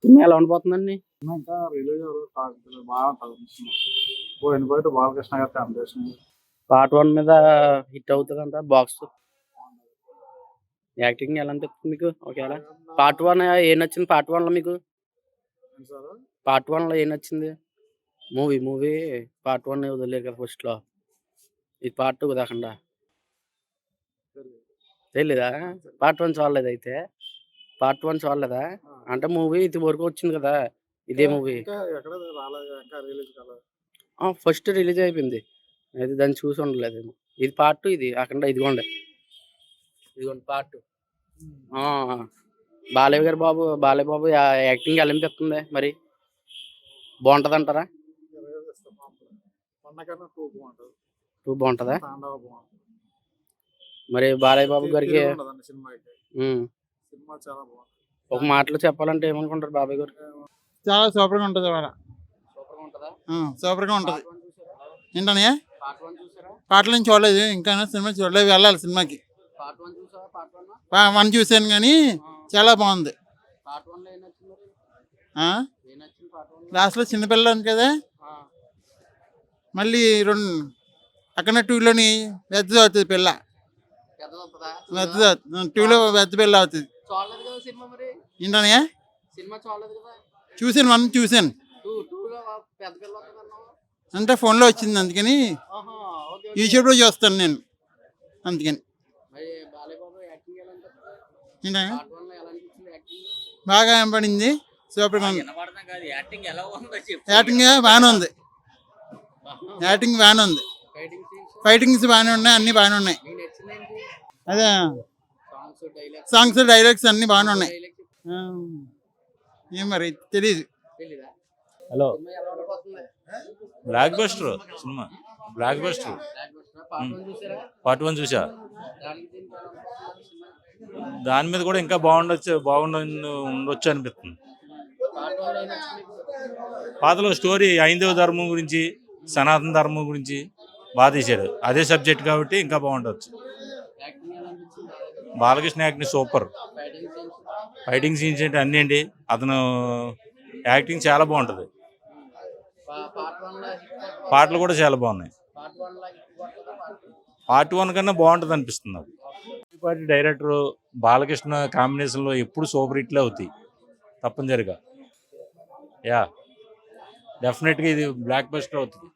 Cinema ఎలా ఉండబోతుందండి? ఇంకా release అవ్వలేదు. బాగుంటుంది సినిమా. బోయినపల్లి బాలకృష్ణ గారి కాంబినేషన్. పార్ట్ 1 మీద హిట్ అవుతదంట బాక్స్. యాక్టింగ్ ఎలా అనిపిస్తుంది మీకు? ఒకవేళ పార్ట్ 1 ఏం నచ్చింది పార్ట్ 1లో మీకు? పార్ట్ 1లో ఏం నచ్చింది? మూవీ పార్ట్ 1 వదిలేరు కదా ఫస్ట్‌లో. ఇది పార్ట్ 2 కాకుండా. తెలీదా? పార్ట్ 1 చూడలేదయితే. పార్ట్ 1 చూడలేదా? అంటే మూవీ ఇది వరకు వచ్చింది కదా! ఇదే మూవీ. ఇంకా ఎక్కడ రాలేదు, ఇంకా రిలీజ్ కాలేదు. ఫస్ట్ రిలీజ్ అయిపోయింది. అయితే దాన్ని చూసి ఉండలేదేమో. ఇది పార్ట్ 2 ఇది. కాకుండా ఇదిగోండి పార్ట్ 2. ఆ! బాలయ్య బాబు యాక్టింగ్ ఎలా అనిపిస్తుంది మరి? బావుంటదంటారా? రిలీజ్ ఇస్తే బాగుంటుంది. 1 కన్నా 2 బాగుంటుంది. 2 బావుంటదా? తాండవ బాగుంటుంది. మరి బాలయ్య బాబు గారికి తిరుగుండదండి సినిమాకి. హ్మ్. సినిమా చాలా బాగుంటుంది. ఒక మాటలో చెప్పాలంటే ఏమనుకుంటారు బాబాయ్ గారు? చాలా సూపర్గా ఉంటుంది ఇవాళ. సూపర్‌గా ఉంటదా? సూపర్గా ఉంటుంది. పార్ట్ 1 చూసారా? ఏంటనే పార్ట్ 1 చూసారా? పాటలు నేను చూడలేదు, ఇంకా సినిమా చూడలేదు, వెళ్ళాలి సినిమాకి. పార్ట్ 1 చూసావా? పార్ట్ 1? 1 చూశాను కానీ చాలా బాగుంది. పార్ట్ 1లో ఏం నచ్చింది మరి? ఏం నచ్చింది పార్ట్ 1లో? లాస్ట్లో చిన్నపిల్ల ఉంది కదా, మళ్ళీ అక్కడ 2లోని పెద్దది అవుతుంది పిల్ల. పెద్దదవుతదా? పెద్దది 2లో పెద్ద పిల్ల అవుతుంది. చూడలేదు కదా సినిమా మరి? ఏంటనే సినిమా చూడలేదు కదా? చూశాను, 1 చూశాను. 2లో పెద్ద పిల్ల వస్తదన్నావు? అంటే ఫోన్లో వచ్చింది, అందుకని ఆహా! ఓకే. యూట్యూబ్లో చూస్తాను నేను, అందుకని. మరి బాలయ్య బాబు యాక్టింగ్ ఎలా అనిపిస్తుంది? ఏంటనే పార్ట్ 1లో ఎలా అనిపించింది యాక్టింగ్? బాగా వినపడింది, సూపర్గా ఉంది. వినపడడం కాదు, యాక్టింగ్ ఎలా ఉందో చెప్పు. యాక్టింగ్ బాగానే ఉంది. యాక్టింగ్ బాగానే ఉంది. ఫైటింగ్ సీన్స్ ఫైటింగ్స్ బాగానే ఉన్నాయి, అన్నీ బాగానే ఉన్నాయి. మీకు నచ్చిందేంటి? అదే సాంగ్స్, డైలాగ్స్. సాంగ్స్ డైలాగ్స్ అన్నీ బాగానే ఉన్నాయి. డైలాగ్ చెప్పు. ఏం మరి తెలియదు. తెలీదా? హలో, సినిమా ఎలా ఉండబోతుంది? Blockbuster cinema. Blockbuster బ్లాక్ బస్టరా? పార్ట్ 1 చూసారా? పార్ట్ 1 చూసా. దానికి దీనికి ఎలా ఉండబోతుంది సినిమా? దాని మీద కూడా ఇంకా ఉండొచ్చు అనిపిస్తుంది. పార్ట్ 1లో ఏం నచ్చింది మీకు? పాతలో స్టోరీ హైందవ ధర్మం గురించి, సనాతన ధర్మం గురించి బాగా తీశాడు. అదే సబ్జెక్ట్ కాబట్టి ఇంకా బాగుండొచ్చు. యాక్టింగ్ ఎలా అనిపించింది? Balakrishna acting super. Fighting scenes, fighting scenes ఏంటి అన్నీ అండి, అతను యాక్టింగ్ చాలా బాగుంటుంది. పార్ట్ 1లో హిట్. పాటలు కూడా చాలా బాగున్నాయి. పార్ట్ 1లో హిట్ కొట్టదా పార్ట్ 2? పార్ట్ 1 కన్నా బాగుంటుంది అనిపిస్తుంది నాకు. పార్టీ డైరెక్టర్ బాలకృష్ణ కాంబినేషన్లో ఎప్పుడు సూపర్ హిట్లే అవుతాయి తప్పనిసరిగా. యా, డెఫినెట్గా ఇది బ్లాక్ బస్టర్ అవుతుంది.